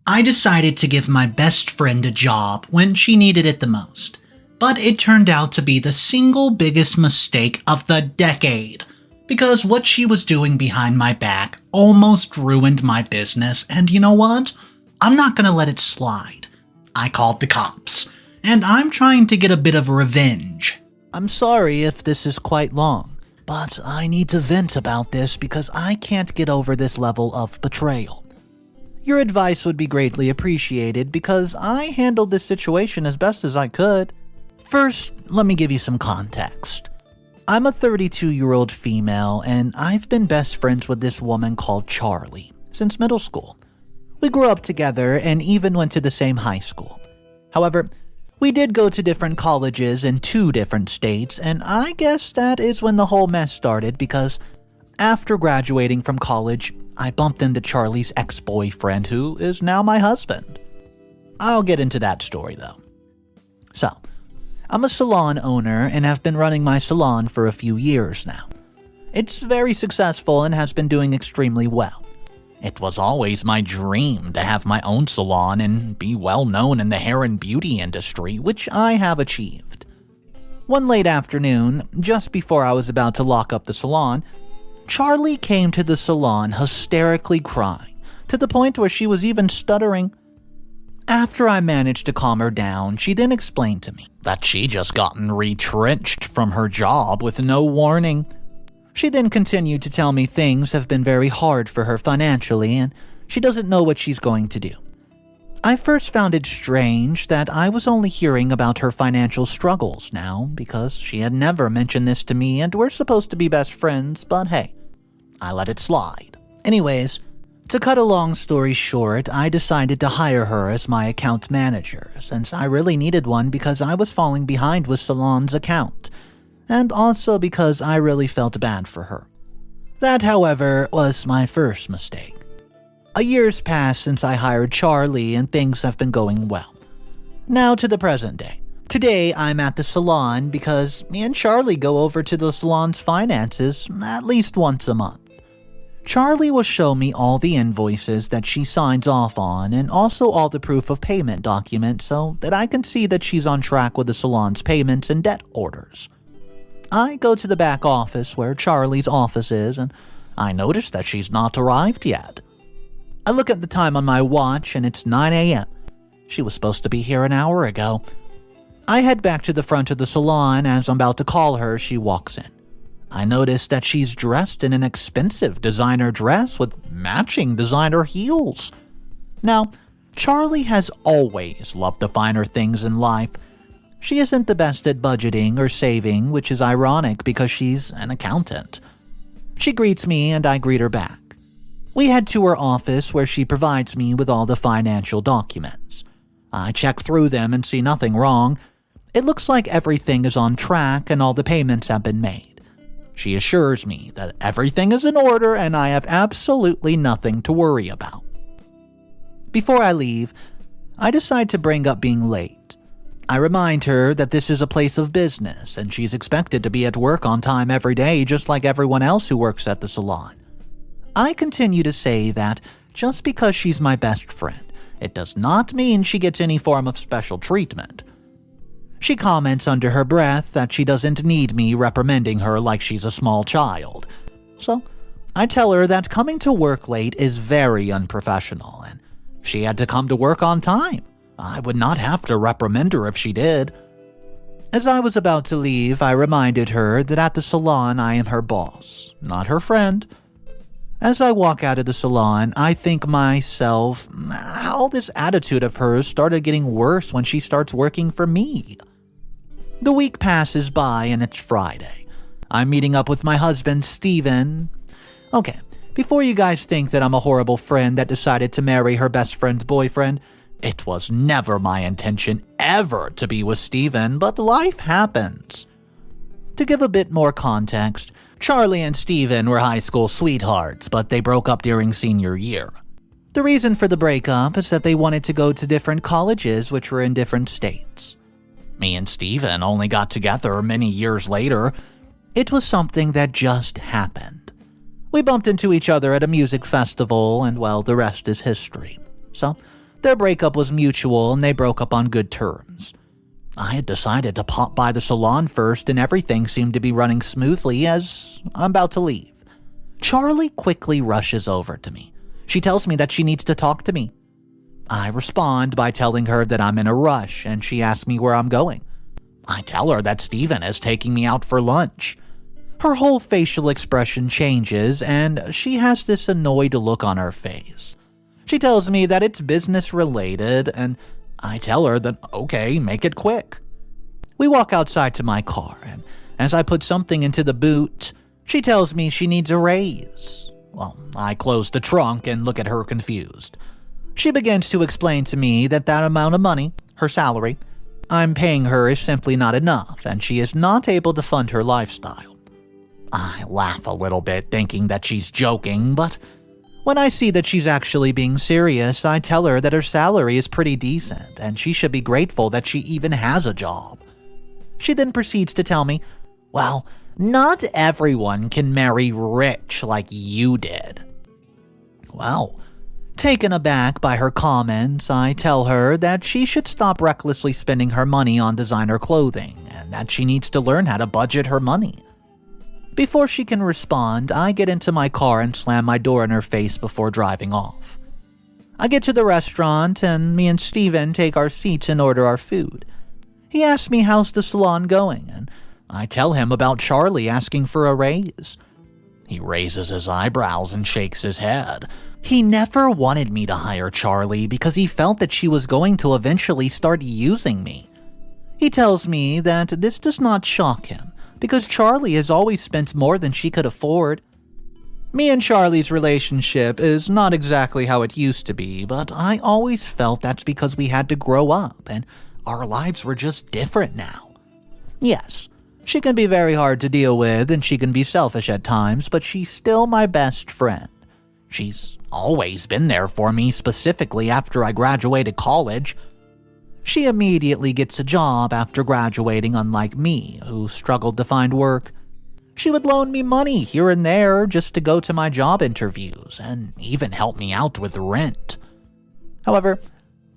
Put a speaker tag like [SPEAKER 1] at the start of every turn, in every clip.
[SPEAKER 1] I decided to give my best friend a job when she needed it the most, but it turned out to be the single biggest mistake of the decade, because what she was doing behind my back almost ruined my business, and you know what? I'm not gonna let it slide. I called the cops, and I'm trying to get a bit of revenge.
[SPEAKER 2] I'm sorry if this is quite long, but I need to vent about this because I can't get over this level of betrayal. Your advice would be greatly appreciated because I handled this situation as best as I could. First, let me give you some context. I'm a 32-year-old female, and I've been best friends with this woman called Charlie since middle school. We grew up together and even went to the same high school. However, we did go to different colleges in 2 different states, and I guess that is when the whole mess started because after graduating from college, I bumped into Charlie's ex-boyfriend, who is now my husband. I'll get into that story though. So, I'm a salon owner and have been running my salon for a few years now. It's very successful and has been doing extremely well. It was always my dream to have my own salon and be well known in the hair and beauty industry, which I have achieved. One late afternoon, just before I was about to lock up the salon, Charlie came to the salon hysterically crying, to the point where she was even stuttering. After I managed to calm her down, she then explained to me that she just gotten retrenched from her job with no warning. She then continued to tell me things have been very hard for her financially and she doesn't know what she's going to do. I first found it strange that I was only hearing about her financial struggles now because she had never mentioned this to me and we're supposed to be best friends, but hey, I let it slide. Anyways, to cut a long story short, I decided to hire her as my account manager since I really needed one because I was falling behind with Salon's account, and also because I really felt bad for her. That, however, was my first mistake. A year's passed since I hired Charlie and things have been going well. Now to the present day. Today I'm at the salon because me and Charlie go over to the salon's finances at least once a month. Charlie will show me all the invoices that she signs off on and also all the proof of payment documents so that I can see that she's on track with the salon's payments and debt orders. I go to the back office where Charlie's office is and I notice that she's not arrived yet. I look at the time on my watch and it's 9 a.m. She was supposed to be here an hour ago. I head back to the front of the salon. As I'm about to call her, she walks in. I notice that she's dressed in an expensive designer dress with matching designer heels. Now, Charlie has always loved the finer things in life. She isn't the best at budgeting or saving, which is ironic because she's an accountant. She greets me and I greet her back. We head to her office where she provides me with all the financial documents. I check through them and see nothing wrong. It looks like everything is on track and all the payments have been made. She assures me that everything is in order and I have absolutely nothing to worry about. Before I leave, I decide to bring up being late. I remind her that this is a place of business and she's expected to be at work on time every day just like everyone else who works at the salon. I continue to say that just because she's my best friend, it does not mean she gets any form of special treatment. She comments under her breath that she doesn't need me reprimanding her like she's a small child. So, I tell her that coming to work late is very unprofessional and she had to come to work on time. I would not have to reprimand her if she did. As I was about to leave, I reminded her that at the salon I am her boss, not her friend. As I walk out of the salon, I think myself, how this attitude of hers started getting worse when she starts working for me. The week passes by and it's Friday. I'm meeting up with my husband, Steven. Okay, before you guys think that I'm a horrible friend that decided to marry her best friend's boyfriend, it was never my intention ever to be with Steven, but life happens. To give a bit more context, Charlie and Steven were high school sweethearts, but they broke up during senior year. The reason for the breakup is that they wanted to go to different colleges which were in different states. Me and Steven only got together many years later. It was something that just happened. We bumped into each other at a music festival, and well, the rest is history. So, Their breakup was mutual and they broke up on good terms. I had decided to pop by the salon first and everything seemed to be running smoothly as I'm about to leave. Charlie quickly rushes over to me. She tells me that she needs to talk to me. I respond by telling her that I'm in a rush and she asks me where I'm going. I tell her that Steven is taking me out for lunch. Her whole facial expression changes and she has this annoyed look on her face. She tells me that it's business related and I tell her that, okay, make it quick. We walk outside to my car and as I put something into the boot, she tells me she needs a raise. Well, I close the trunk and look at her confused. She begins to explain to me that amount of money, her salary, I'm paying her is simply not enough and she is not able to fund her lifestyle. I laugh a little bit thinking that she's joking, but when I see that she's actually being serious, I tell her that her salary is pretty decent and she should be grateful that she even has a job. She then proceeds to tell me, well, not everyone can marry rich like you did. Well, taken aback by her comments, I tell her that she should stop recklessly spending her money on designer clothing and that she needs to learn how to budget her money. Before she can respond, I get into my car and slam my door in her face before driving off. I get to the restaurant and me and Steven take our seats and order our food. He asks me how's the salon going and I tell him about Charlie asking for a raise. He raises his eyebrows and shakes his head. He never wanted me to hire Charlie because he felt that she was going to eventually start using me. He tells me that this does not shock him because Charlie has always spent more than she could afford. Me and Charlie's relationship is not exactly how it used to be, but I always felt that's because we had to grow up and our lives were just different now. Yes, she can be very hard to deal with and she can be selfish at times, but she's still my best friend. She's always been there for me, specifically after I graduated college. She immediately gets a job after graduating, unlike me, who struggled to find work. She would loan me money here and there just to go to my job interviews and even help me out with rent. However,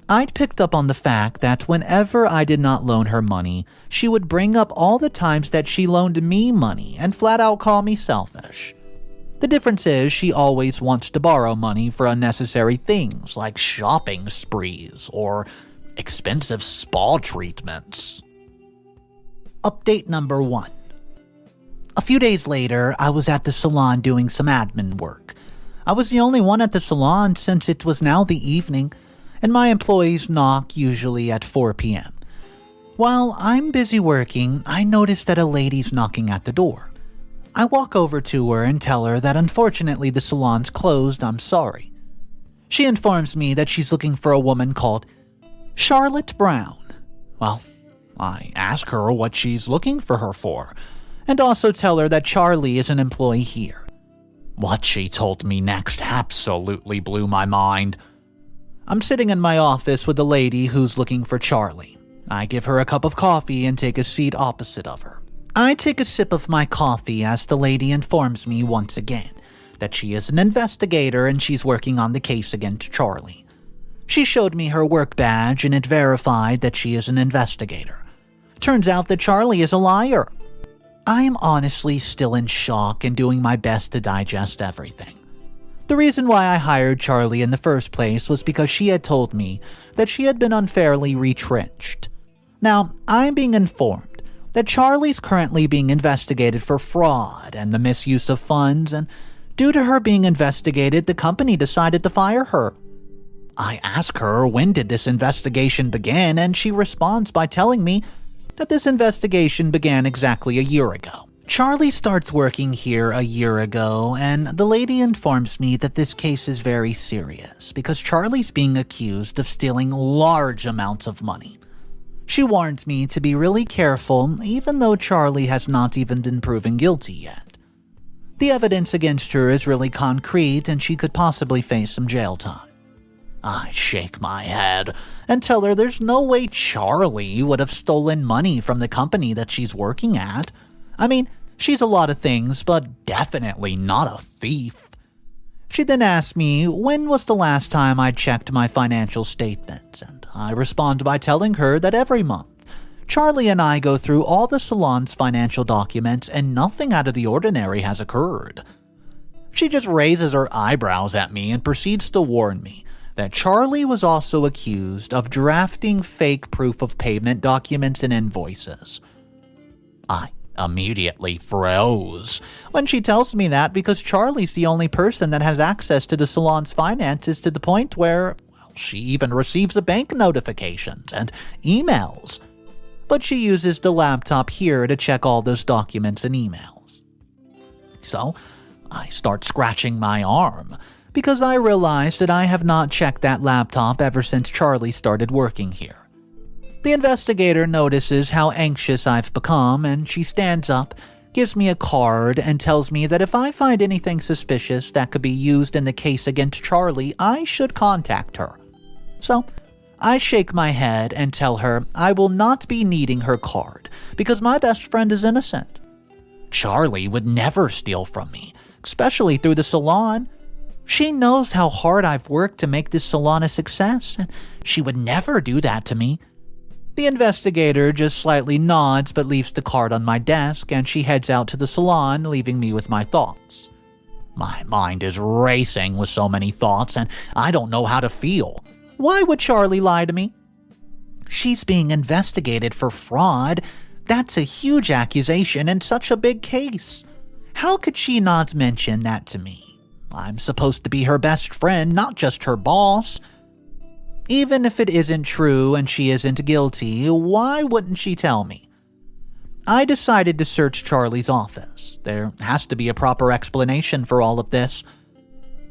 [SPEAKER 2] I'd picked up on the fact that whenever I did not loan her money, she would bring up all the times that she loaned me money and flat out call me selfish. The difference is she always wants to borrow money for unnecessary things like shopping sprees or expensive spa treatments.
[SPEAKER 1] Update number 1.
[SPEAKER 2] A few days later, I was at the salon doing some admin work. I was the only one at the salon since it was now the evening, and my employees knock usually at 4 p.m. While I'm busy working, I notice that a lady's knocking at the door. I walk over to her and tell her that unfortunately the salon's closed, I'm sorry. She informs me that she's looking for a woman called Charlotte Brown. Well, I ask her what she's looking for her for, and also tell her that Charlie is an employee here. What she told me next absolutely blew my mind. I'm sitting in my office with a lady who's looking for Charlie. I give her a cup of coffee and take a seat opposite of her. I take a sip of my coffee as the lady informs me once again that she is an investigator and she's working on the case against Charlie. She showed me her work badge and it verified that she is an investigator. Turns out that Charlie is a liar. I am honestly still in shock and doing my best to digest everything. The reason why I hired Charlie in the first place was because she had told me that she had been unfairly retrenched. Now, I'm being informed that Charlie's currently being investigated for fraud and the misuse of funds, and due to her being investigated, the company decided to fire her. I ask her when did this investigation begin, and she responds by telling me that this investigation began exactly a year ago. Charlie starts working here a year ago, and the lady informs me that this case is very serious because Charlie's being accused of stealing large amounts of money. She warns me to be really careful, even though Charlie has not even been proven guilty yet. The evidence against her is really concrete, and she could possibly face some jail time. I shake my head and tell her there's no way Charlie would have stolen money from the company that she's working at. I mean, she's a lot of things, but definitely not a thief. She then asked me when was the last time I checked my financial statements, and I respond by telling her that every month. Charlie and I go through all the salon's financial documents and nothing out of the ordinary has occurred. She just raises her eyebrows at me and proceeds to warn me that Charlie was also accused of drafting fake proof of payment documents and invoices. I immediately froze when she tells me that because Charlie's the only person that has access to the salon's finances to the point where, well, she even receives a bank notifications and emails. But she uses the laptop here to check all those documents and emails. So, I start scratching my arm because I realize that I have not checked that laptop ever since Charlie started working here. The investigator notices how anxious I've become and she stands up, gives me a card, and tells me that if I find anything suspicious that could be used in the case against Charlie, I should contact her. So, I shake my head and tell her I will not be needing her card because my best friend is innocent. Charlie would never steal from me, especially through the salon. She knows how hard I've worked to make this salon a success, and she would never do that to me. The investigator just slightly nods but leaves the card on my desk, and she heads out to the salon, leaving me with my thoughts. My mind is racing with so many thoughts, and I don't know how to feel. Why would Charlie lie to me? She's being investigated for fraud. That's a huge accusation and such a big case. How could she not mention that to me? I'm supposed to be her best friend, not just her boss. Even if it isn't true and she isn't guilty, why wouldn't she tell me? I decided to search Charlie's office. There has to be a proper explanation for all of this.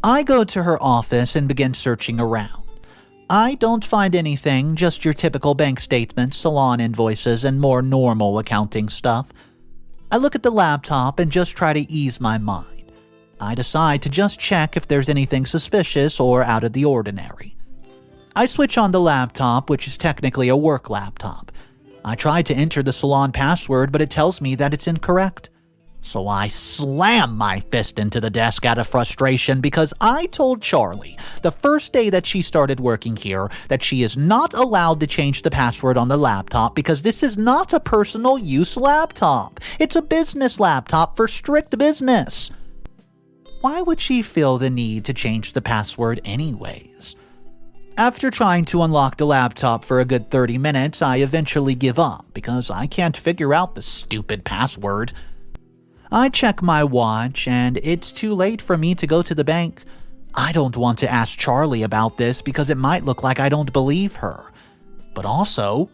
[SPEAKER 2] I go to her office and begin searching around. I don't find anything, just your typical bank statements, salon invoices, and more normal accounting stuff. I look at the laptop and just try to ease my mind. I decide to just check if there's anything suspicious or out of the ordinary. I switch on the laptop, which is technically a work laptop. I try to enter the salon password, but it tells me that it's incorrect. So I slam my fist into the desk out of frustration because I told Charlie the first day that she started working here that she is not allowed to change the password on the laptop because this is not a personal use laptop. It's a business laptop for strict business. Why would she feel the need to change the password anyways? After trying to unlock the laptop for a good 30 minutes, I eventually give up because I can't figure out the stupid password. I check my watch, and it's too late for me to go to the bank. I don't want to ask Charlie about this because it might look like I don't believe her. But also,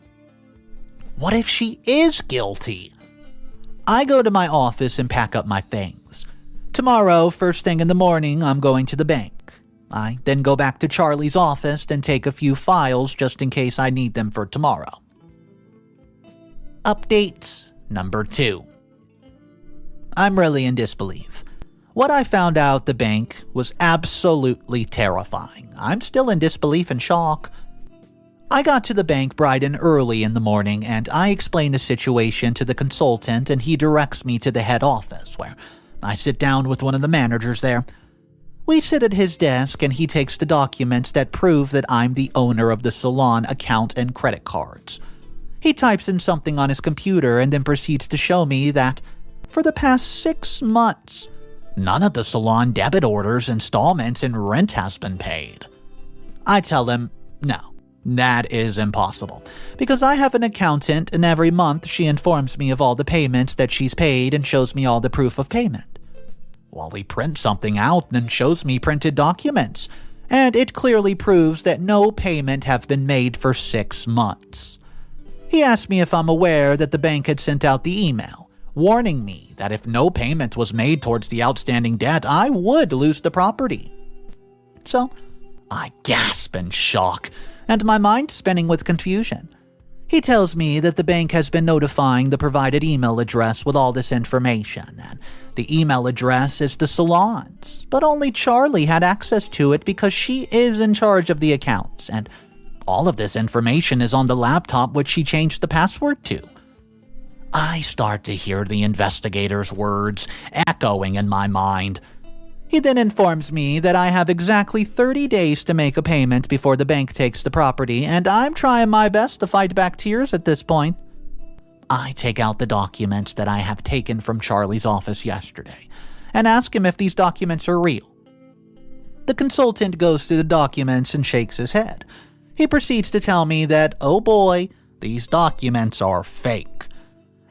[SPEAKER 2] what if she is guilty? I go to my office and pack up my things. Tomorrow, first thing in the morning, I'm going to the bank. I then go back to Charlie's office and take a few files just in case I need them for tomorrow. Update number 2. I'm really in disbelief. What I found out at the bank was absolutely terrifying. I'm still in disbelief and shock. I got to the bank bright and early in the morning, and I explain the situation to the consultant, and he directs me to the head office, where I sit down with one of the managers there. We sit at his desk, and he takes the documents that prove that I'm the owner of the salon account and credit cards. He types in something on his computer and then proceeds to show me that for the past 6 months, none of the salon debit orders, installments, and rent has been paid. I tell him, no, that is impossible, because I have an accountant and every month she informs me of all the payments that she's paid and shows me all the proof of payment. Well, he prints something out and shows me printed documents, and it clearly proves that no payment have been made for 6 months. He asked me if I'm aware that the bank had sent out the email, warning me that if no payment was made towards the outstanding debt, I would lose the property. So, I gasp in shock, and my mind spinning with confusion. He tells me that the bank has been notifying the provided email address with all this information, and the email address is the salon's, but only Charlie had access to it because she is in charge of the accounts, and all of this information is on the laptop which she changed the password to. I start to hear the investigator's words echoing in my mind. He then informs me that I have exactly 30 days to make a payment before the bank takes the property, and I'm trying my best to fight back tears at this point. I take out the documents that I have taken from Charlie's office yesterday and ask him if these documents are real. The consultant goes through the documents and shakes his head. He proceeds to tell me that, oh boy, these documents are fake.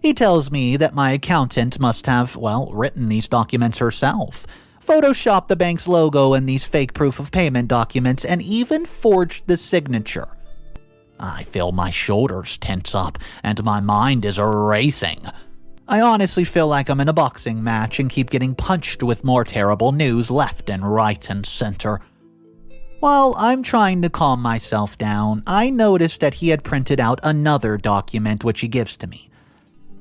[SPEAKER 2] He tells me that my accountant must have, written these documents herself, photoshopped the bank's logo in these fake proof of payment documents, and even forged the signature. I feel my shoulders tense up and my mind is racing. I honestly feel like I'm in a boxing match and keep getting punched with more terrible news left and right and center. While I'm trying to calm myself down, I noticed that he had printed out another document which he gives to me.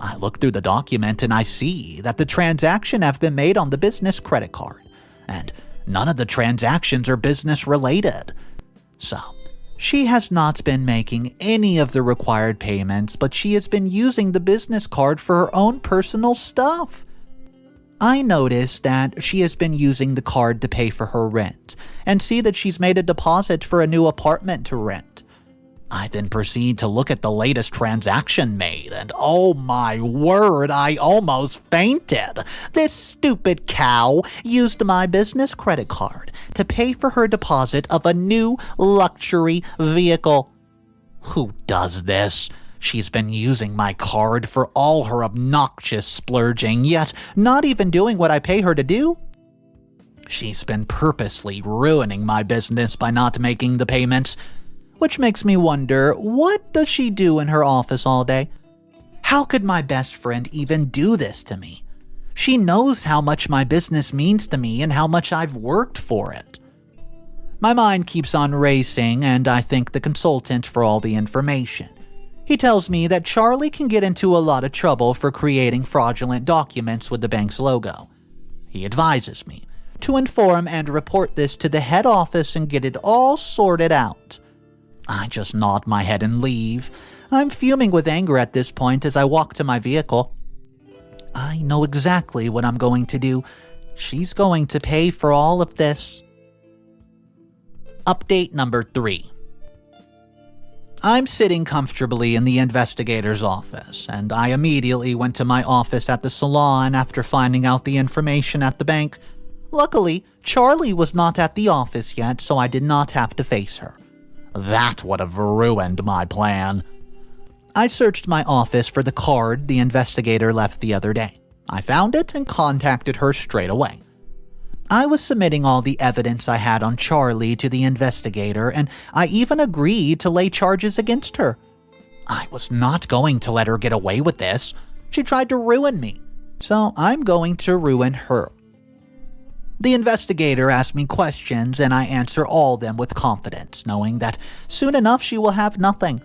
[SPEAKER 2] I look through the document and I see that the transaction have been made on the business credit card, and none of the transactions are business related. So, she has not been making any of the required payments, but she has been using the business card for her own personal stuff. I noticed that she has been using the card to pay for her rent, and see that she's made a deposit for a new apartment to rent. I then proceed to look at the latest transaction made, and oh my word, I almost fainted. This stupid cow used my business credit card to pay for her deposit of a new luxury vehicle. Who does this? She's been using my card for all her obnoxious splurging, yet not even doing what I pay her to do. She's been purposely ruining my business by not making the payments, which makes me wonder, what does she do in her office all day? How could my best friend even do this to me? She knows how much my business means to me and how much I've worked for it. My mind keeps on racing, and I thank the consultant for all the information. He tells me that Charlie can get into a lot of trouble for creating fraudulent documents with the bank's logo. He advises me to inform and report this to the head office and get it all sorted out. I just nod my head and leave. I'm fuming with anger at this point as I walk to my vehicle. I know exactly what I'm going to do. She's going to pay for all of this. Update number 3. I'm sitting comfortably in the investigator's office, and I immediately went to my office at the salon after finding out the information at the bank. Luckily, Charlie was not at the office yet, so I did not have to face her. That would have ruined my plan. I searched my office for the card the investigator left the other day. I found it and contacted her straight away. I was submitting all the evidence I had on Charlie to the investigator, and I even agreed to lay charges against her. I was not going to let her get away with this. She tried to ruin me, so I'm going to ruin her. The investigator asked me questions, and I answer all of them with confidence, knowing that soon enough she will have nothing.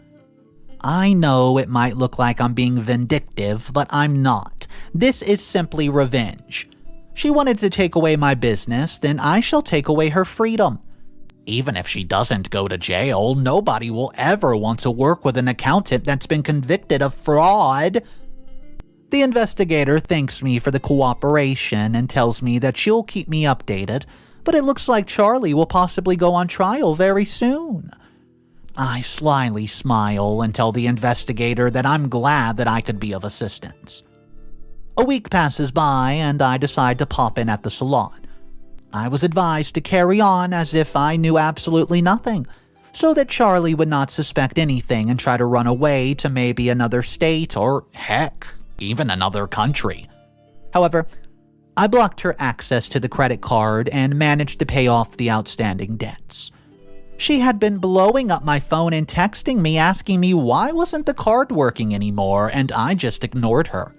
[SPEAKER 2] I know it might look like I'm being vindictive, but I'm not. This is simply revenge. She wanted to take away my business, then I shall take away her freedom. Even if she doesn't go to jail, nobody will ever want to work with an accountant that's been convicted of fraud. The investigator thanks me for the cooperation and tells me that she'll keep me updated, but it looks like Charlie will possibly go on trial very soon. I slyly smile and tell the investigator that I'm glad that I could be of assistance. A week passes by and I decide to pop in at the salon. I was advised to carry on as if I knew absolutely nothing, so that Charlie would not suspect anything and try to run away to maybe another state or, heck, even another country. However, I blocked her access to the credit card and managed to pay off the outstanding debts. She had been blowing up my phone and texting me asking me why wasn't the card working anymore, and I just ignored her.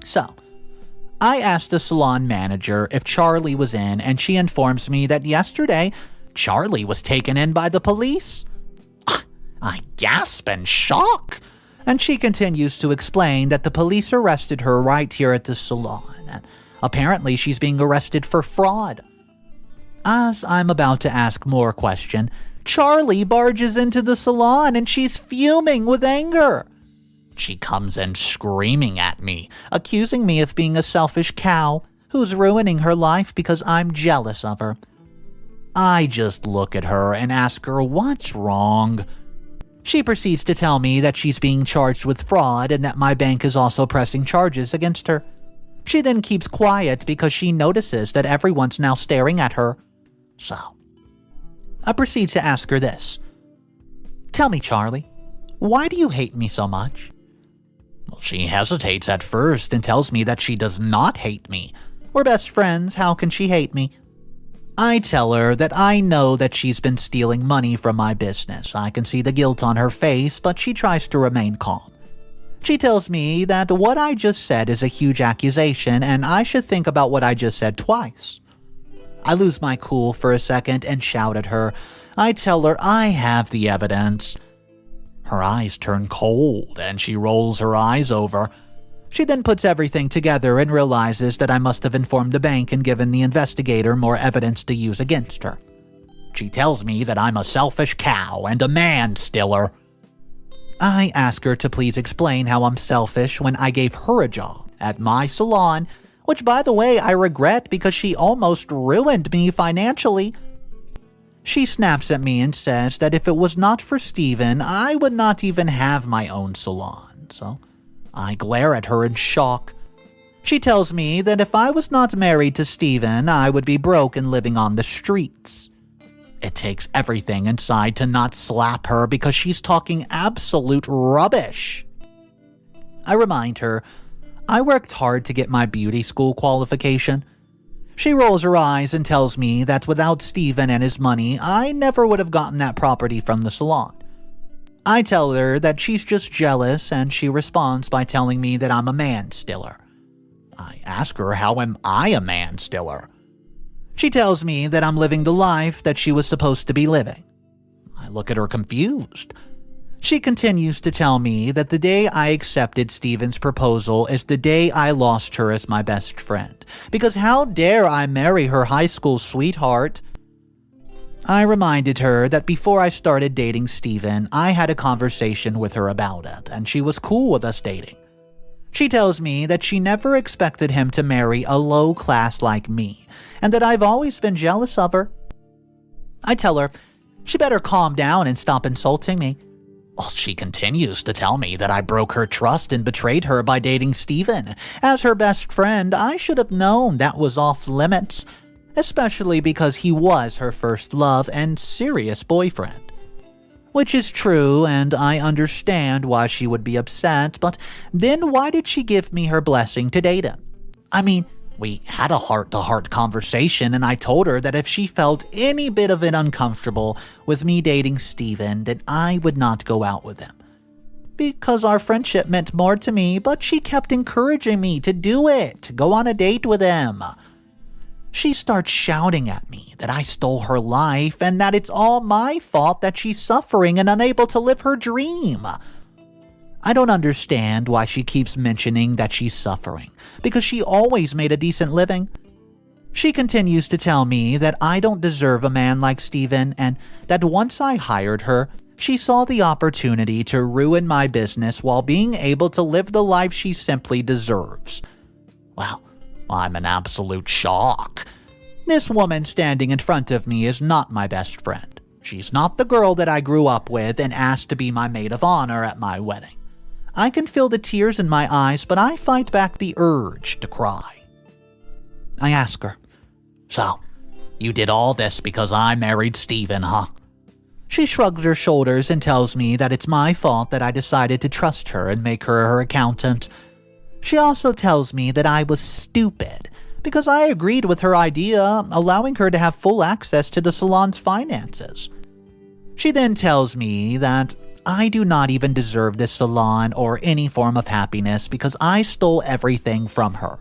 [SPEAKER 2] So, I asked the salon manager if Charlie was in, and she informs me that yesterday, Charlie was taken in by the police. I gasp in shock, and she continues to explain that the police arrested her right here at the salon, and apparently she's being arrested for fraud. As I'm about to ask more question, Charlie barges into the salon and she's fuming with anger. She comes in screaming at me, accusing me of being a selfish cow who's ruining her life because I'm jealous of her. I just look at her and ask her what's wrong. She proceeds to tell me that she's being charged with fraud and that my bank is also pressing charges against her. She then keeps quiet because she notices that everyone's now staring at her. So, I proceed to ask her this. Tell me, Charlie, why do you hate me so much? Well, she hesitates at first and tells me that she does not hate me. We're best friends, how can she hate me? I tell her that I know that she's been stealing money from my business. I can see the guilt on her face, but she tries to remain calm. She tells me that what I just said is a huge accusation and I should think about what I just said twice. I lose my cool for a second and shout at her. I tell her I have the evidence. Her eyes turn cold and she rolls her eyes over. She then puts everything together and realizes that I must have informed the bank and given the investigator more evidence to use against her. She tells me that I'm a selfish cow and a man-stiller. I ask her to please explain how I'm selfish when I gave her a job at my salon, which, by the way, I regret because she almost ruined me financially. She snaps at me and says that if it was not for Steven, I would not even have my own salon, so I glare at her in shock. She tells me that if I was not married to Steven, I would be broke and living on the streets. It takes everything inside to not slap her because she's talking absolute rubbish. I remind her, I worked hard to get my beauty school qualification. She rolls her eyes and tells me that without Steven and his money, I never would have gotten that property from the salon. I tell her that she's just jealous, and she responds by telling me that I'm a man-stiller. I ask her how am I a man-stiller? She tells me that I'm living the life that she was supposed to be living. I look at her confused. She continues to tell me that the day I accepted Steven's proposal is the day I lost her as my best friend, because how dare I marry her high school sweetheart? I reminded her that before I started dating Steven, I had a conversation with her about it, and she was cool with us dating. She tells me that she never expected him to marry a low class like me, and that I've always been jealous of her. I tell her she better calm down and stop insulting me. Well, she continues to tell me that I broke her trust and betrayed her by dating Steven. As her best friend, I should have known that was off limits, especially because he was her first love and serious boyfriend. Which is true, and I understand why she would be upset, but then why did she give me her blessing to date him? I mean, we had a heart-to-heart conversation, and I told her that if she felt any bit of it uncomfortable with me dating Steven, then I would not go out with him. Because our friendship meant more to me, but she kept encouraging me to do it, to go on a date with him. She starts shouting at me that I stole her life and that it's all my fault that she's suffering and unable to live her dream. I don't understand why she keeps mentioning that she's suffering, because she always made a decent living. She continues to tell me that I don't deserve a man like Steven, and that once I hired her, she saw the opportunity to ruin my business while being able to live the life she simply deserves. Well, I'm in absolute shock. This woman standing in front of me is not my best friend. She's not the girl that I grew up with and asked to be my maid of honor at my wedding. I can feel the tears in my eyes, but I fight back the urge to cry. I ask her, "So, you did all this because I married Steven, huh?" She shrugs her shoulders and tells me that it's my fault that I decided to trust her and make her her accountant. She also tells me that I was stupid because I agreed with her idea, allowing her to have full access to the salon's finances. She then tells me that I do not even deserve this salon or any form of happiness because I stole everything from her.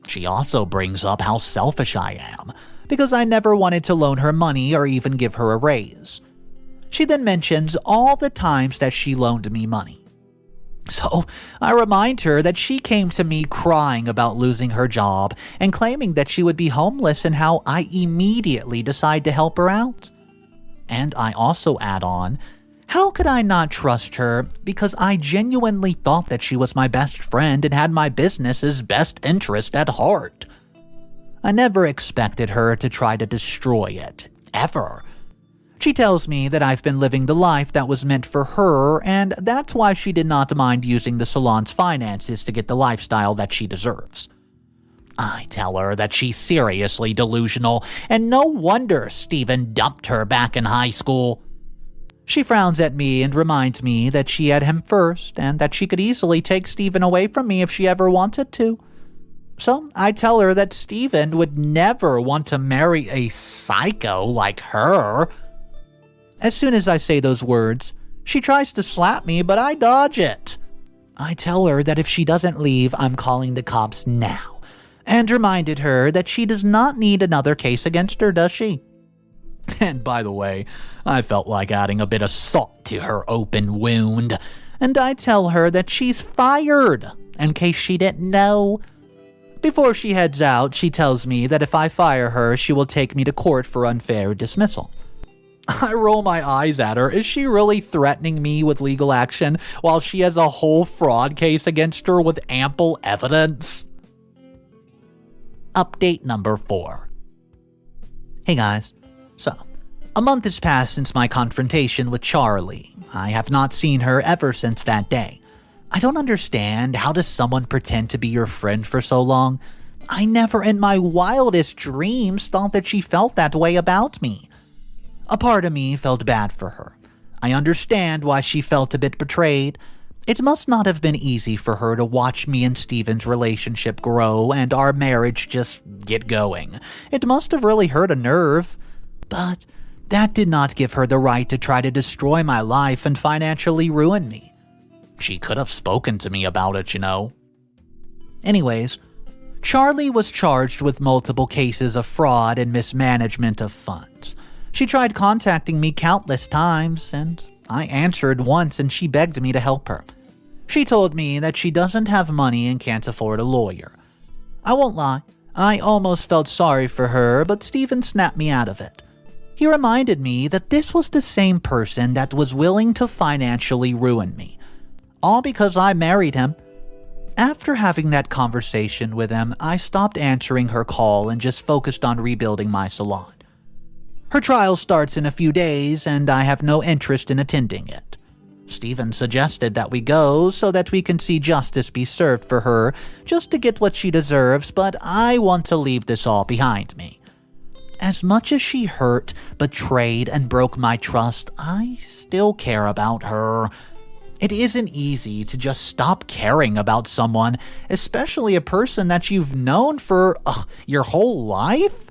[SPEAKER 2] She also brings up how selfish I am because I never wanted to loan her money or even give her a raise. She then mentions all the times that she loaned me money. So I remind her that she came to me crying about losing her job and claiming that she would be homeless, and how I immediately decide to help her out. And I also add on, how could I not trust her because I genuinely thought that she was my best friend and had my business's best interest at heart? I never expected her to try to destroy it, ever. She tells me that I've been living the life that was meant for her, and that's why she did not mind using the salon's finances to get the lifestyle that she deserves. I tell her that she's seriously delusional, and no wonder Steven dumped her back in high school. She frowns at me and reminds me that she had him first, and that she could easily take Steven away from me if she ever wanted to. So I tell her that Steven would never want to marry a psycho like her. As soon as I say those words, she tries to slap me, but I dodge it. I tell her that if she doesn't leave, I'm calling the cops now, and reminded her that she does not need another case against her, does she? And by the way, I felt like adding a bit of salt to her open wound, and I tell her that she's fired, in case she didn't know. Before she heads out, she tells me that if I fire her, she will take me to court for unfair dismissal. I roll my eyes at her. Is she really threatening me with legal action while she has a whole fraud case against her with ample evidence? Update number 4. Hey guys. So, a month has passed since my confrontation with Charlie. I have not seen her ever since that day. I don't understand, how does someone pretend to be your friend for so long? I never in my wildest dreams thought that she felt that way about me. A part of me felt bad for her. I understand why she felt a bit betrayed. It must not have been easy for her to watch me and Steven's relationship grow and our marriage just get going. It must have really hurt a nerve. But that did not give her the right to try to destroy my life and financially ruin me. She could have spoken to me about it, you know. Anyways, Charlie was charged with multiple cases of fraud and mismanagement of funds. She tried contacting me countless times, and I answered once and she begged me to help her. She told me that she doesn't have money and can't afford a lawyer. I won't lie, I almost felt sorry for her, but Steven snapped me out of it. He reminded me that this was the same person that was willing to financially ruin me. All because I married him. After having that conversation with him, I stopped answering her call and just focused on rebuilding my salon. Her trial starts in a few days, and I have no interest in attending it. Steven suggested that we go so that we can see justice be served for her, just to get what she deserves, but I want to leave this all behind me. As much as she hurt, betrayed, and broke my trust, I still care about her. It isn't easy to just stop caring about someone, especially a person that you've known for your whole life.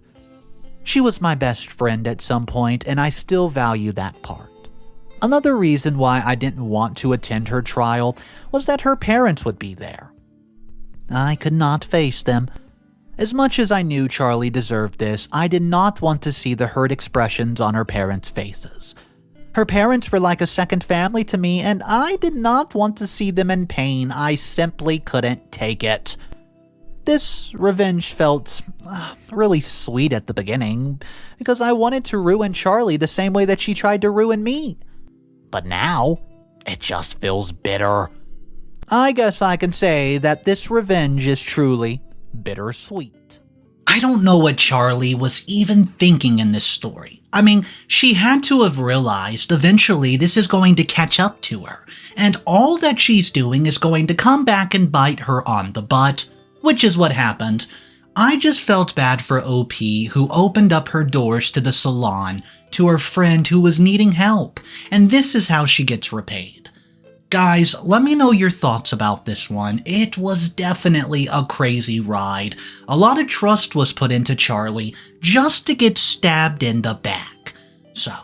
[SPEAKER 2] She was my best friend at some point, and I still value that part. Another reason why I didn't want to attend her trial was that her parents would be there. I could not face them. As much as I knew Charlie deserved this, I did not want to see the hurt expressions on her parents' faces. Her parents were like a second family to me, and I did not want to see them in pain. I simply couldn't take it. This revenge felt really sweet at the beginning, because I wanted to ruin Charlie the same way that she tried to ruin me. But now, it just feels bitter. I guess I can say that this revenge is truly bittersweet.
[SPEAKER 1] I don't know what Charlie was even thinking in this story. I mean, she had to have realized eventually this is going to catch up to her, and all that she's doing is going to come back and bite her on the butt, which is what happened. I just felt bad for OP, who opened up her doors to the salon to her friend who was needing help, and this is how she gets repaid. Guys, let me know your thoughts about this one. It was definitely a crazy ride. A lot of trust was put into Charlie just to get stabbed in the back. So,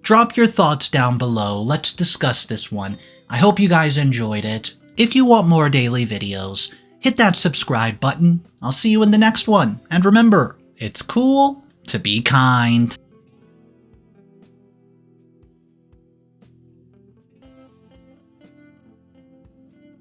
[SPEAKER 1] drop your thoughts down below. Let's discuss this one. I hope you guys enjoyed it. If you want more daily videos, hit that subscribe button. I'll see you in the next one. And remember, it's cool to be kind.